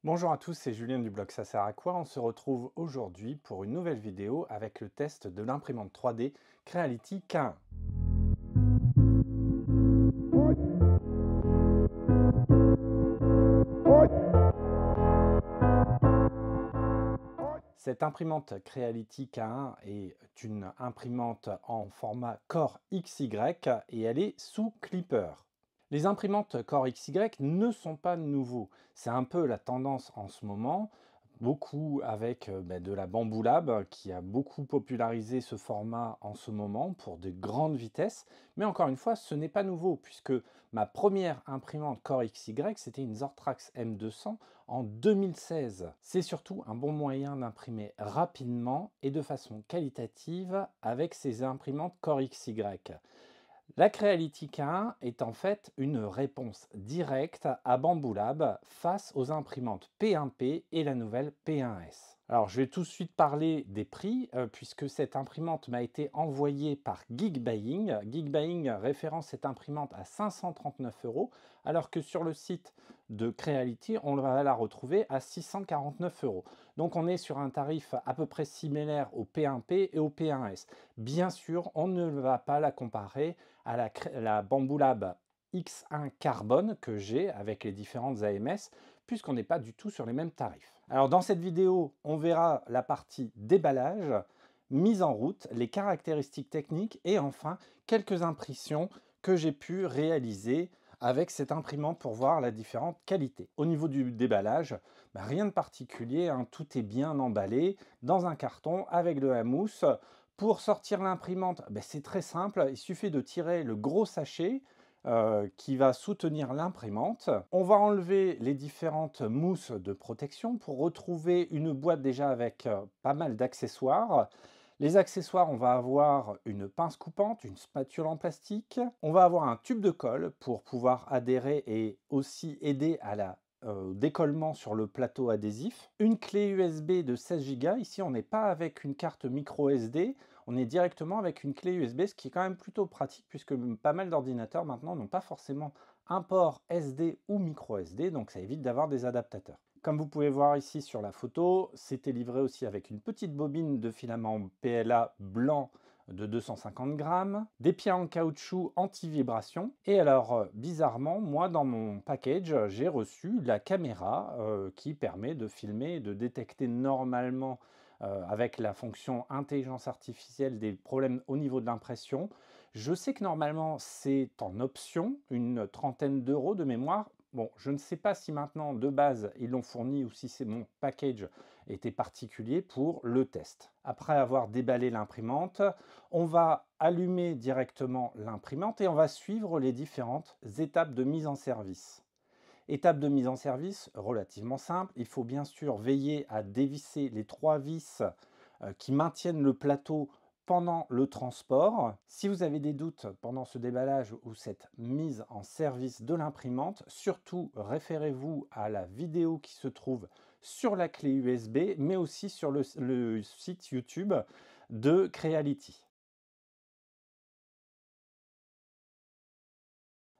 Bonjour à tous, c'est Julien du blog Ça sert à quoi. On se retrouve aujourd'hui pour une nouvelle vidéo avec le test de l'imprimante 3D Creality K1. Cette imprimante Creality K1 est une imprimante en format Core XY et elle est sous clipper. Les imprimantes Core XY ne sont pas nouveaux. C'est un peu la tendance en ce moment, beaucoup avec de la Bambu Lab qui a beaucoup popularisé ce format en ce moment pour de grandes vitesses. Mais encore une fois, ce n'est pas nouveau puisque ma première imprimante Core XY, c'était une Zortrax M200 en 2016. C'est surtout un bon moyen d'imprimer rapidement et de façon qualitative avec ces imprimantes Core XY. La Creality K1 est en fait une réponse directe à Bambu Lab face aux imprimantes P1P et la nouvelle P1S. Alors je vais tout de suite parler des prix puisque cette imprimante m'a été envoyée par Geekbuying. Geekbuying référence cette imprimante à 539 € alors que sur le site de Creality on va la retrouver à 649 €. Donc on est sur un tarif à peu près similaire au P1P et au P1S. Bien sûr on ne va pas la comparer à la Bambu Lab X1 Carbone que j'ai avec les différentes AMS, puisqu'on n'est pas du tout sur les mêmes tarifs. Alors dans cette vidéo, on verra la partie déballage, mise en route, les caractéristiques techniques et enfin quelques impressions que j'ai pu réaliser avec cette imprimante pour voir la différente qualité. Au niveau du déballage, rien de particulier, hein, tout est bien emballé dans un carton avec de la mousse. Pour sortir l'imprimante, c'est très simple, il suffit de tirer le gros sachet qui va soutenir l'imprimante. On va enlever les différentes mousses de protection pour retrouver une boîte déjà avec pas mal d'accessoires. Les accessoires, on va avoir une pince coupante, une spatule en plastique. On va avoir un tube de colle pour pouvoir adhérer et aussi aider à la décollement sur le plateau adhésif. Une clé USB de 16 Go. Ici, on n'est pas avec une carte micro SD, on est directement avec une clé USB, ce qui est quand même plutôt pratique puisque pas mal d'ordinateurs maintenant n'ont pas forcément un port SD ou micro SD, donc ça évite d'avoir des adaptateurs. Comme vous pouvez voir ici sur la photo, c'était livré aussi avec une petite bobine de filament PLA blanc de 250 grammes, des pieds en caoutchouc anti-vibration. Et alors, bizarrement, moi, dans mon package, j'ai reçu la caméra qui permet de filmer et de détecter normalement, avec la fonction intelligence artificielle, des problèmes au niveau de l'impression. Je sais que normalement, c'est en option, une trentaine d'euros de mémoire. Bon, je ne sais pas si maintenant, de base, ils l'ont fourni ou si c'est mon package était particulier pour le test. Après avoir déballé l'imprimante, on va allumer directement l'imprimante et on va suivre les différentes étapes de mise en service. Étape de mise en service relativement simple, il faut bien sûr veiller à dévisser les 3 vis qui maintiennent le plateau pendant le transport. Si vous avez des doutes pendant ce déballage ou cette mise en service de l'imprimante, surtout référez-vous à la vidéo qui se trouve sur la clé USB, mais aussi sur le site YouTube de Creality.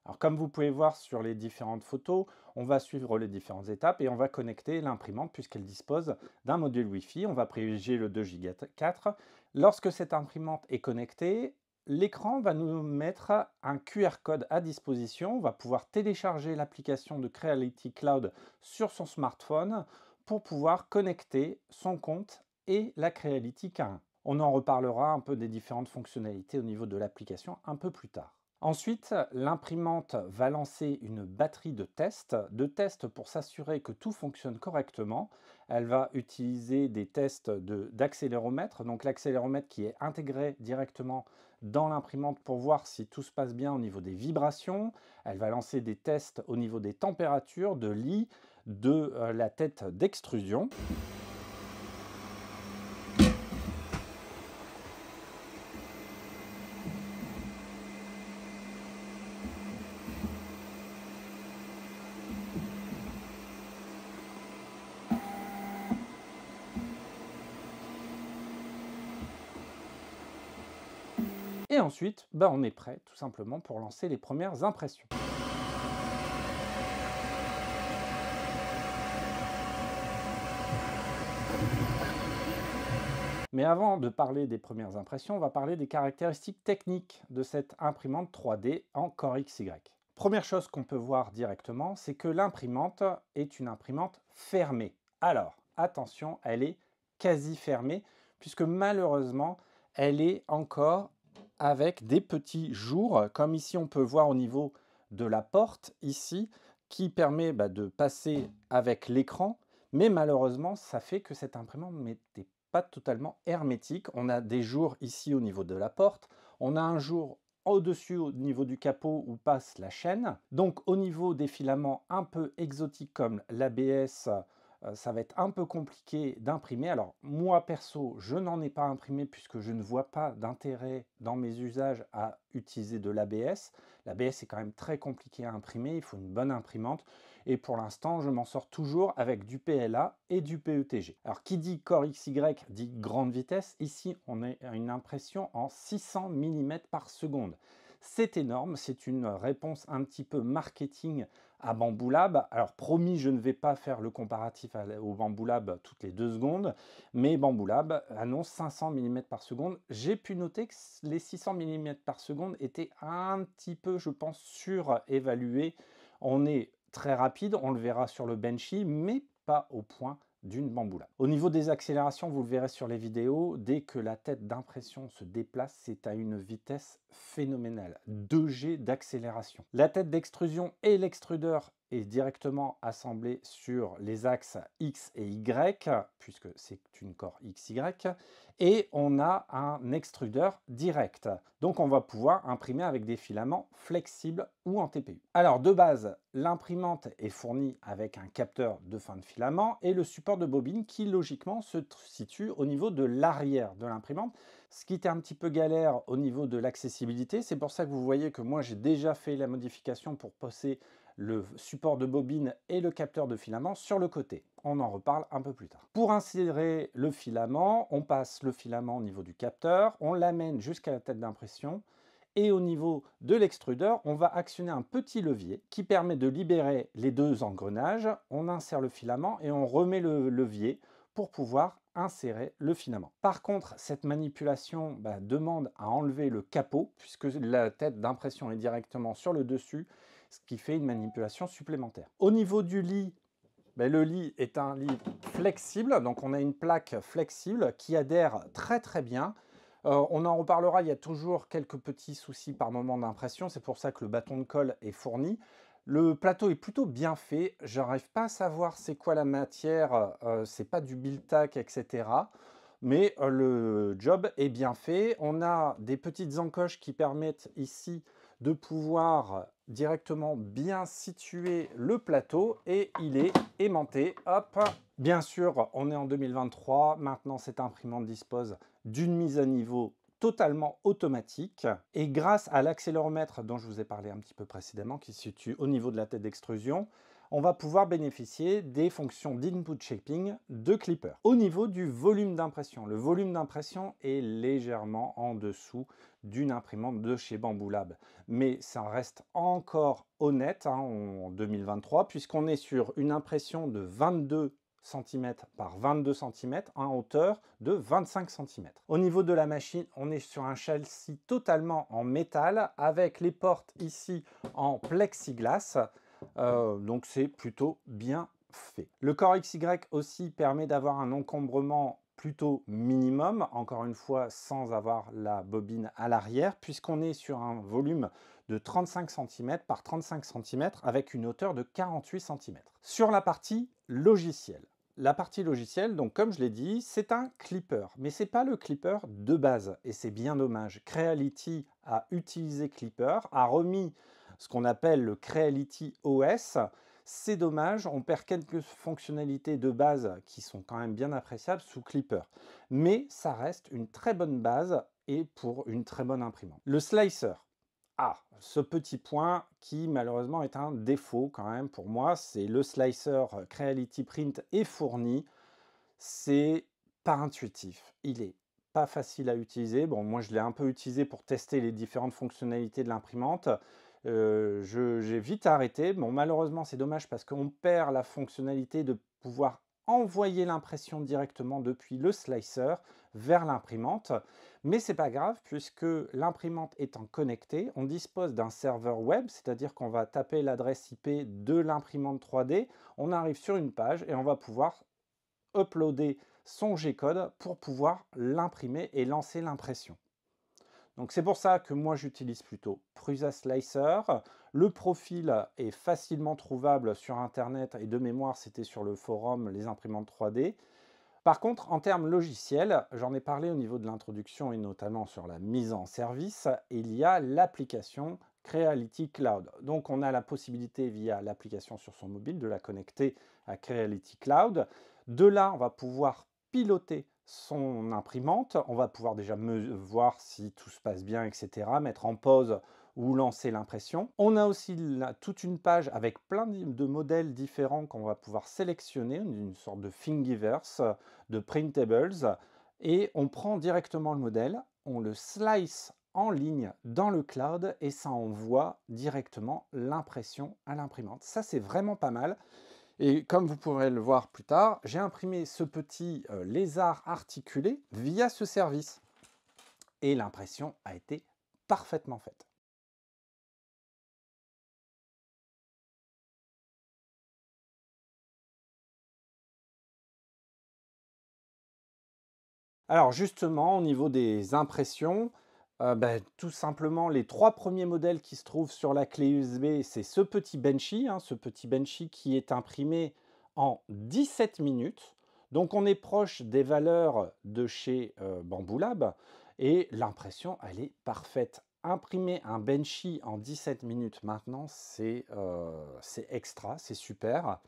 Alors comme vous pouvez voir sur les différentes photos, on va suivre les différentes étapes et on va connecter l'imprimante puisqu'elle dispose d'un module Wi-Fi. On va privilégier le 2 Go 4. Lorsque cette imprimante est connectée, l'écran va nous mettre un QR code à disposition. On va pouvoir télécharger l'application de Creality Cloud sur son smartphone pour pouvoir connecter son compte et la Creality K1. On en reparlera un peu des différentes fonctionnalités au niveau de l'application un peu plus tard. Ensuite, l'imprimante va lancer une batterie de tests pour s'assurer que tout fonctionne correctement. Elle va utiliser des tests d'accéléromètre, donc l'accéléromètre qui est intégré directement dans l'imprimante pour voir si tout se passe bien au niveau des vibrations. Elle va lancer des tests au niveau des températures, de lit, de la tête d'extrusion. Et ensuite, on est prêt tout simplement pour lancer les premières impressions. Mais avant de parler des premières impressions, on va parler des caractéristiques techniques de cette imprimante 3D en Core XY. Première chose qu'on peut voir directement, c'est que l'imprimante est une imprimante fermée. Alors, attention, elle est quasi fermée, puisque malheureusement, elle est encore avec des petits jours, comme ici on peut voir au niveau de la porte, ici, qui permet de passer avec l'écran, mais malheureusement, ça fait que cette imprimante n'était pas totalement hermétique. On a des jours ici au niveau de la porte, on a un jour au-dessus au niveau du capot où passe la chaîne. Donc au niveau des filaments un peu exotiques comme l'ABS, ça va être un peu compliqué d'imprimer. Alors moi perso, je n'en ai pas imprimé puisque je ne vois pas d'intérêt dans mes usages à utiliser de l'ABS. L'ABS est quand même très compliqué à imprimer, il faut une bonne imprimante. Et pour l'instant, je m'en sors toujours avec du PLA et du PETG. Alors qui dit Core XY dit grande vitesse. Ici, on a une impression en 600 mm par seconde. C'est énorme, c'est une réponse un petit peu marketing à Bambu Lab. Alors promis, je ne vais pas faire le comparatif au Bambu Lab toutes les 2 secondes, mais Bambu Lab annonce 500 mm par seconde. J'ai pu noter que les 600 mm par seconde étaient un petit peu, je pense, surévalués. On est très rapide, on le verra sur le Benchy, mais pas au point d'une Bambu Lab. Au niveau des accélérations, vous le verrez sur les vidéos, dès que la tête d'impression se déplace, c'est à une vitesse phénoménale, 2G d'accélération. La tête d'extrusion et l'extrudeur est directement assemblé sur les axes X et Y, puisque c'est une Core XY, et on a un extrudeur direct. Donc on va pouvoir imprimer avec des filaments flexibles ou en TPU. Alors de base, l'imprimante est fournie avec un capteur de fin de filament et le support de bobine qui logiquement se situe au niveau de l'arrière de l'imprimante, ce qui était un petit peu galère au niveau de l'accessibilité. C'est pour ça que vous voyez que moi j'ai déjà fait la modification pour passer le support de bobine et le capteur de filament sur le côté. On en reparle un peu plus tard. Pour insérer le filament, on passe le filament au niveau du capteur, on l'amène jusqu'à la tête d'impression et au niveau de l'extrudeur, on va actionner un petit levier qui permet de libérer les 2 engrenages. On insère le filament et on remet le levier pour pouvoir insérer le filament. Par contre, cette manipulation demande à enlever le capot puisque la tête d'impression est directement sur le dessus, ce qui fait une manipulation supplémentaire. Au niveau du lit, le lit est un lit flexible, donc on a une plaque flexible qui adhère très très bien. On en reparlera, il y a toujours quelques petits soucis par moment d'impression, c'est pour ça que le bâton de colle est fourni. Le plateau est plutôt bien fait, j'arrive pas à savoir c'est quoi la matière, c'est pas du Biltac, etc. Mais le job est bien fait. On a des petites encoches qui permettent ici de pouvoir directement bien situer le plateau et il est aimanté. Hop. Bien sûr, on est en 2023. Maintenant, cette imprimante dispose d'une mise à niveau totalement automatique et grâce à l'accéléromètre dont je vous ai parlé un petit peu précédemment qui se situe au niveau de la tête d'extrusion, on va pouvoir bénéficier des fonctions d'input shaping de Klipper. Au niveau du volume d'impression, le volume d'impression est légèrement en dessous d'une imprimante de chez Bambu Lab, mais ça reste encore honnête en 2023 puisqu'on est sur une impression de 22 cm par 22 cm en hauteur de 25 cm. Au niveau de la machine, on est sur un châssis totalement en métal avec les portes ici en plexiglas. Donc c'est plutôt bien fait. Le Core XY aussi permet d'avoir un encombrement plutôt minimum, encore une fois sans avoir la bobine à l'arrière, puisqu'on est sur un volume de 35 cm par 35 cm avec une hauteur de 48 cm. Sur la partie logicielle. La partie logicielle, donc comme je l'ai dit, c'est un Klipper, mais c'est pas le Klipper de base, et c'est bien dommage. Creality a utilisé Klipper, a remis ce qu'on appelle le Creality OS. C'est dommage, on perd quelques fonctionnalités de base qui sont quand même bien appréciables sous Klipper. Mais ça reste une très bonne base et pour une très bonne imprimante. Le slicer. Ah, ce petit point qui malheureusement est un défaut quand même pour moi, c'est le slicer Creality Print est fourni. C'est pas intuitif, il est pas facile à utiliser. Bon, moi je l'ai un peu utilisé pour tester les différentes fonctionnalités de l'imprimante. J'ai vite arrêté. Bon, malheureusement, c'est dommage parce qu'on perd la fonctionnalité de pouvoir envoyer l'impression directement depuis le slicer vers l'imprimante. Mais ce n'est pas grave puisque l'imprimante étant connectée, on dispose d'un serveur web, c'est-à-dire qu'on va taper l'adresse IP de l'imprimante 3D, on arrive sur une page et on va pouvoir uploader son G-code pour pouvoir l'imprimer et lancer l'impression. Donc c'est pour ça que moi j'utilise plutôt Prusa Slicer. Le profil est facilement trouvable sur internet et de mémoire c'était sur le forum Les imprimantes 3D. Par contre, en termes logiciels, j'en ai parlé au niveau de l'introduction et notamment sur la mise en service, il y a l'application Creality Cloud. Donc on a la possibilité via l'application sur son mobile de la connecter à Creality Cloud. De là, on va pouvoir piloter son imprimante, on va pouvoir déjà voir si tout se passe bien, etc., mettre en pause ou lancer l'impression. On a aussi toute une page avec plein de modèles différents qu'on va pouvoir sélectionner, une sorte de Thingiverse, de printables, et on prend directement le modèle, on le slice en ligne dans le cloud et ça envoie directement l'impression à l'imprimante. Ça, c'est vraiment pas mal. Et comme vous pourrez le voir plus tard, j'ai imprimé ce petit lézard articulé via ce service. Et l'impression a été parfaitement faite. Alors justement, au niveau des impressions, tout simplement, les 3 premiers modèles qui se trouvent sur la clé USB, c'est ce petit Benchy, ce petit Benchy qui est imprimé en 17 minutes. Donc on est proche des valeurs de chez Bambu Lab et l'impression, elle est parfaite. Imprimer un Benchy en 17 minutes maintenant, c'est extra, c'est super.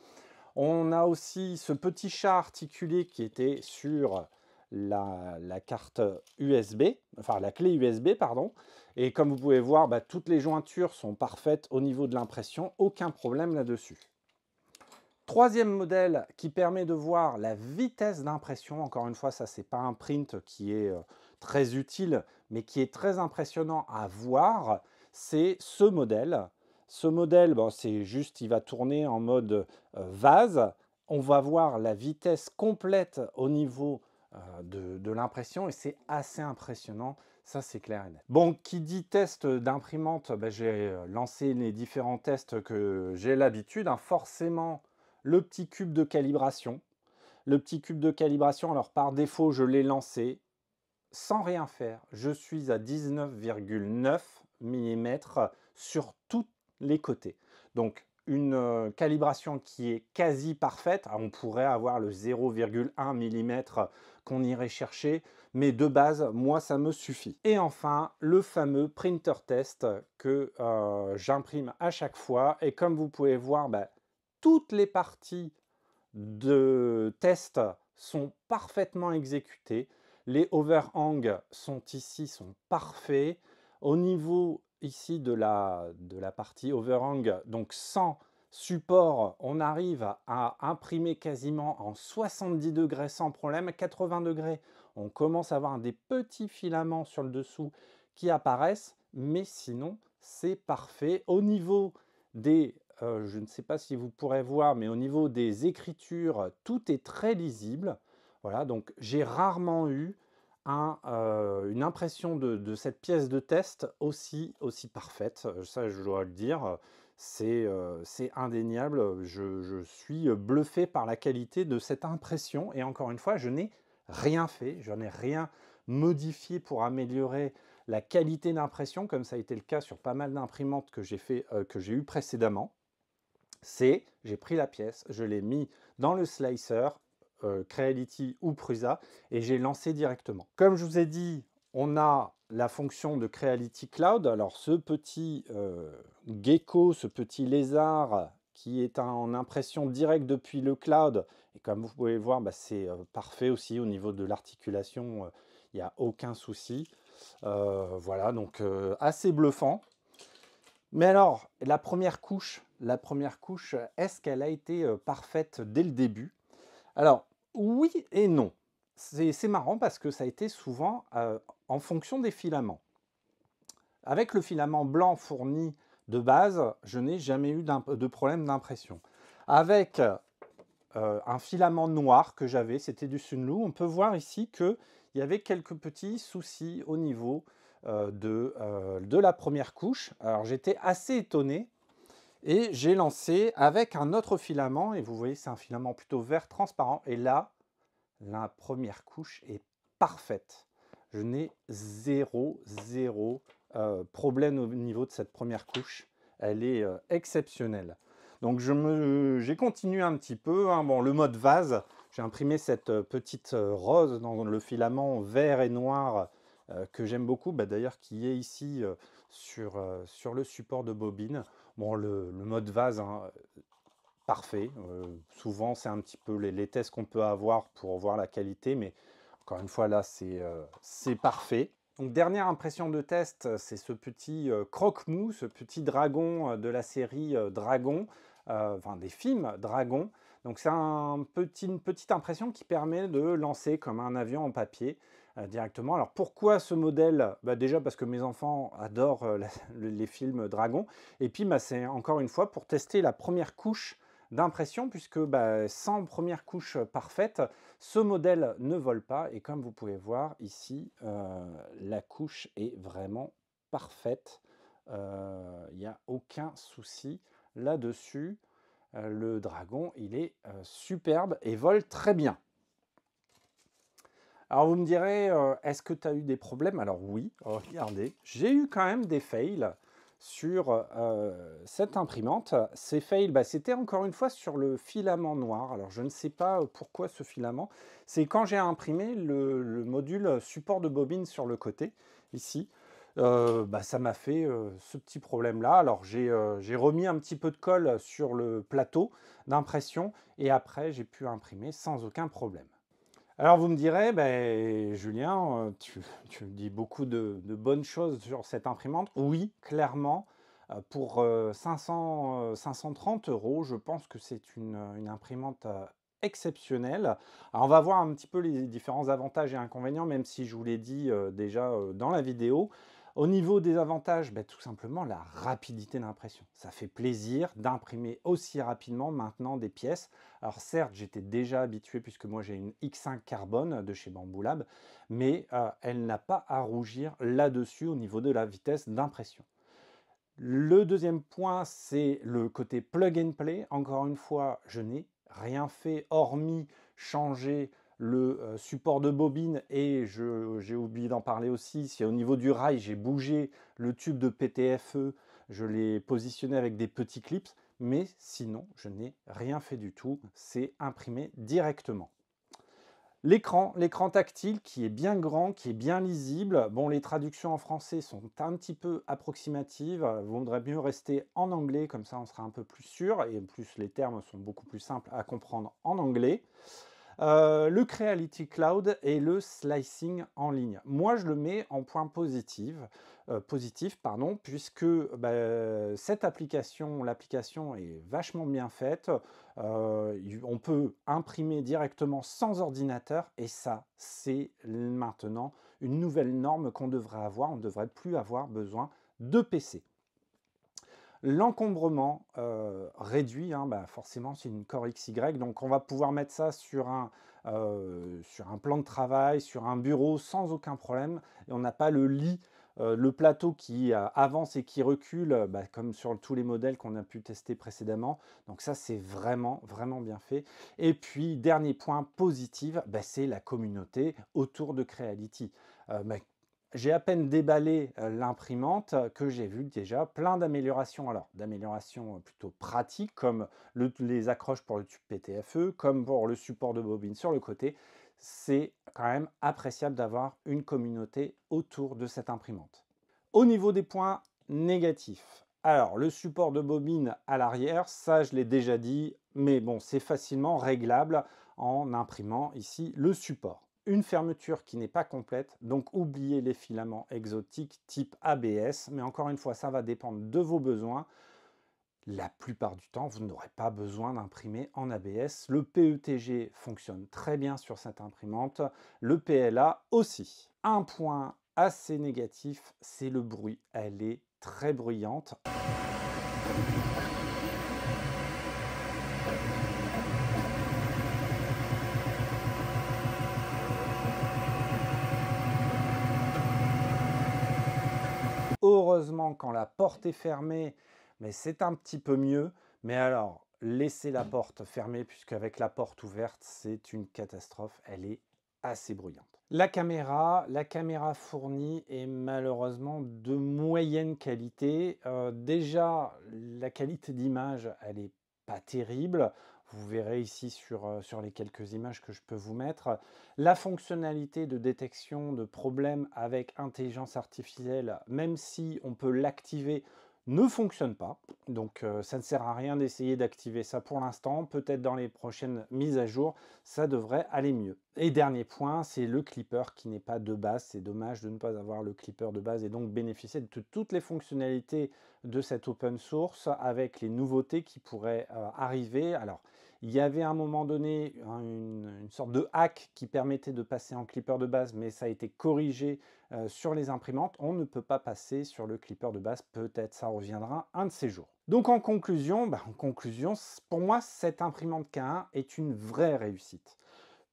On a aussi ce petit chat articulé qui était sur la carte USB, enfin la clé USB, pardon. Et comme vous pouvez voir, toutes les jointures sont parfaites au niveau de l'impression, aucun problème là-dessus. Troisième modèle qui permet de voir la vitesse d'impression. Encore une fois, ça, c'est pas un print qui est très utile, mais qui est très impressionnant à voir. C'est ce modèle. Ce modèle, c'est juste, il va tourner en mode vase. On va voir la vitesse complète au niveau de l'impression et c'est assez impressionnant. Ça, c'est clair et net. Bon, qui dit test d'imprimante, j'ai lancé les différents tests que j'ai l'habitude. Forcément, le petit cube de calibration. Le petit cube de calibration, alors par défaut, je l'ai lancé sans rien faire. Je suis à 19,9 mm sur tous les côtés. Donc, une calibration qui est quasi parfaite. On pourrait avoir le 0,1 mm qu'on irait chercher, mais de base, moi, ça me suffit. Et enfin, le fameux printer test que j'imprime à chaque fois. Et comme vous pouvez voir, toutes les parties de test sont parfaitement exécutées. Les overhangs sont ici, sont parfaits. Au niveau ici de la partie overhang, donc sans support, on arrive à imprimer quasiment en 70 degrés sans problème. 80 degrés, on commence à avoir des petits filaments sur le dessous qui apparaissent, mais sinon, c'est parfait. Au niveau des je ne sais pas si vous pourrez voir, mais au niveau des écritures, tout est très lisible. Voilà, donc j'ai rarement eu une impression de cette pièce de test aussi parfaite. Ça, je dois le dire, c'est indéniable. Je suis bluffé par la qualité de cette impression. Et encore une fois, je n'ai rien fait, je n'ai rien modifié pour améliorer la qualité d'impression, comme ça a été le cas sur pas mal d'imprimantes que j'ai eues précédemment. J'ai pris la pièce, je l'ai mis dans le slicer, Creality ou Prusa, et j'ai lancé directement. Comme je vous ai dit, on a la fonction de Creality Cloud. Alors ce petit gecko, ce petit lézard qui est en impression directe depuis le cloud, et comme vous pouvez le voir, c'est parfait aussi au niveau de l'articulation, il n'y a aucun souci. Voilà, donc assez bluffant. Mais alors, la première couche, est-ce qu'elle a été parfaite dès le début? Alors, oui et non. C'est marrant parce que ça a été souvent en fonction des filaments. Avec le filament blanc fourni de base, je n'ai jamais eu de problème d'impression. Avec un filament noir que j'avais, c'était du Sunlu. On peut voir ici qu'il y avait quelques petits soucis au niveau de la première couche. Alors j'étais assez étonné et j'ai lancé avec un autre filament, et vous voyez c'est un filament plutôt vert transparent, et là, la première couche est parfaite. Je n'ai zéro problème au niveau de cette première couche. Elle est exceptionnelle. Donc j'ai continué un petit peu. Hein. Bon, le mode vase, j'ai imprimé cette petite rose dans le filament vert et noir que j'aime beaucoup, d'ailleurs qui est ici sur le support de bobine. Bon, le mode vase, hein, parfait. Souvent, c'est un petit peu les tests qu'on peut avoir pour voir la qualité, mais encore une fois, là, c'est parfait. Donc, dernière impression de test, c'est ce petit croque-mou, ce petit dragon de la série Dragon, enfin des films Dragon. Donc, c'est une petite impression qui permet de lancer comme un avion en papier directement. Alors, pourquoi ce modèle? Déjà parce que mes enfants adorent les films Dragon. Et puis, c'est encore une fois pour tester la première couche d'impression, puisque sans première couche parfaite, ce modèle ne vole pas. Et comme vous pouvez voir ici, la couche est vraiment parfaite. Il n'y a aucun souci là-dessus. Le dragon, il est superbe et vole très bien. Alors vous me direz, est-ce que tu as eu des problèmes? Alors oui, regardez, j'ai eu quand même des fails sur cette imprimante. Ces fails, c'était encore une fois sur le filament noir. Alors je ne sais pas pourquoi ce filament. C'est quand j'ai imprimé le module support de bobine sur le côté, ici. Ça m'a fait ce petit problème-là. Alors j'ai remis un petit peu de colle sur le plateau d'impression et après j'ai pu imprimer sans aucun problème. Alors vous me direz, Julien, tu dis beaucoup de bonnes choses sur cette imprimante. Oui, clairement, pour 530 €, je pense que c'est une imprimante exceptionnelle. Alors on va voir un petit peu les différents avantages et inconvénients, même si je vous l'ai dit déjà dans la vidéo. Au niveau des avantages, tout simplement la rapidité d'impression. Ça fait plaisir d'imprimer aussi rapidement maintenant des pièces. Alors certes, j'étais déjà habitué puisque moi j'ai une X5 carbone de chez Bamboo Lab, mais elle n'a pas à rougir là-dessus au niveau de la vitesse d'impression. Le deuxième point, c'est le côté plug and play. Encore une fois, je n'ai rien fait hormis changer le support de bobine, et j'ai oublié d'en parler aussi, c'est au niveau du rail, j'ai bougé le tube de PTFE, je l'ai positionné avec des petits clips, mais sinon je n'ai rien fait du tout, c'est imprimé directement. L'écran tactile qui est bien grand, qui est bien lisible. Bon, les traductions en français sont un petit peu approximatives. Vous voudrez mieux rester en anglais, comme ça on sera un peu plus sûr. Et en plus, les termes sont beaucoup plus simples à comprendre en anglais. Le Creality Cloud et le slicing en ligne. Moi, je le mets en point positif, puisque cette application, l'application est vachement bien faite. On peut imprimer directement sans ordinateur, et ça, c'est maintenant une nouvelle norme qu'on devrait avoir. On ne devrait plus avoir besoin de PC. L'encombrement réduit, forcément c'est une Core XY, donc on va pouvoir mettre ça sur un plan de travail, sur un bureau sans aucun problème, et on n'a pas le lit, le plateau qui avance et qui recule, comme sur tous les modèles qu'on a pu tester précédemment. Donc ça c'est vraiment bien fait. Et puis dernier point positif, c'est la communauté autour de Creality. J'ai à peine déballé l'imprimante que j'ai vu déjà plein d'améliorations. Alors, d'améliorations plutôt pratiques, comme les accroches pour le tube PTFE, comme pour le support de bobine sur le côté. C'est quand même appréciable d'avoir une communauté autour de cette imprimante. Au niveau des points négatifs, alors le support de bobine à l'arrière, ça je l'ai déjà dit, mais bon, c'est facilement réglable en imprimant ici le support. Une fermeture qui n'est pas complète, donc oubliez les filaments exotiques type ABS, mais encore une fois, ça va dépendre de vos besoins. La plupart du temps, vous n'aurez pas besoin d'imprimer en ABS. Le PETG fonctionne très bien sur cette imprimante, le PLA aussi. Un point assez négatif, c'est le bruit. Elle est très bruyante. Heureusement, quand la porte est fermée, mais c'est un petit peu mieux. Mais alors, laissez la porte fermée, puisqu'avec la porte ouverte, c'est une catastrophe. Elle est assez bruyante. La caméra fournie est malheureusement de moyenne qualité. Déjà, la qualité d'image, elle est pas terrible. Vous verrez ici sur les quelques images que je peux vous mettre. La fonctionnalité de détection de problèmes avec intelligence artificielle, même si on peut l'activer, ne fonctionne pas. Donc ça ne sert à rien d'essayer d'activer ça pour l'instant. Peut-être dans les prochaines mises à jour, ça devrait aller mieux. Et dernier point, c'est le clipper qui n'est pas de base. C'est dommage de ne pas avoir le clipper de base et donc bénéficier de toutes les fonctionnalités de cet open source avec les nouveautés qui pourraient arriver. Alors, il y avait à un moment donné une sorte de hack qui permettait de passer en clipper de base, mais ça a été corrigé sur les imprimantes. On ne peut pas passer sur le clipper de base. Peut-être ça reviendra un de ces jours. Donc en conclusion, pour moi, cette imprimante K1 est une vraie réussite,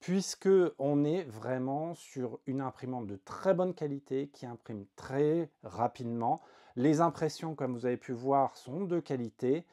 puisque on est vraiment sur une imprimante de très bonne qualité qui imprime très rapidement. Les impressions, comme vous avez pu voir, sont de qualité.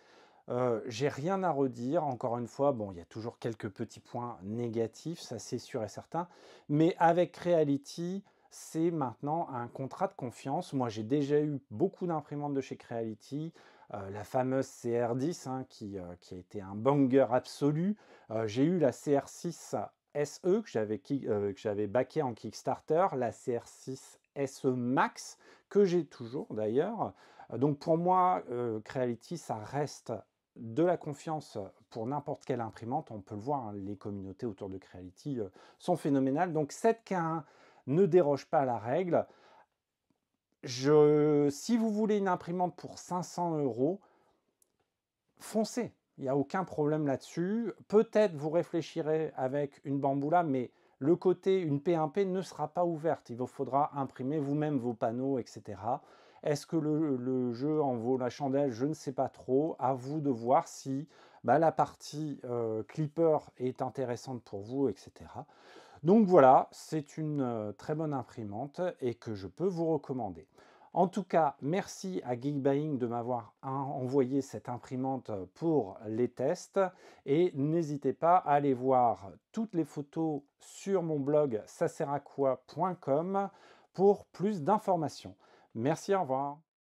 J'ai rien à redire. Encore une fois, bon, il y a toujours quelques petits points négatifs, ça c'est sûr et certain. Mais avec Creality, c'est maintenant un contrat de confiance. Moi, j'ai déjà eu beaucoup d'imprimantes de chez Creality. La fameuse CR10 hein, qui a été un banger absolu. J'ai eu la CR6 SE que j'avais backé en Kickstarter, la CR6 SE Max que j'ai toujours d'ailleurs. Donc pour moi, Creality, ça reste de la confiance pour n'importe quelle imprimante. On peut le voir, hein, les communautés autour de Creality sont phénoménales. Donc cette K1 ne déroge pas à la règle. Si vous voulez une imprimante pour 500 €, foncez. Il n'y a aucun problème là-dessus. Peut-être vous réfléchirez avec une Bamboula, mais le côté une P1P ne sera pas ouverte. Il vous faudra imprimer vous-même vos panneaux, etc. Est-ce que le jeu en vaut la chandelle? Je ne sais pas trop. À vous de voir si la partie clipper est intéressante pour vous, etc. Donc voilà, c'est une très bonne imprimante et que je peux vous recommander. En tout cas, merci à Geekbuying de m'avoir envoyé cette imprimante pour les tests et n'hésitez pas à aller voir toutes les photos sur mon blog saseracoi.com pour plus d'informations. Merci, au revoir.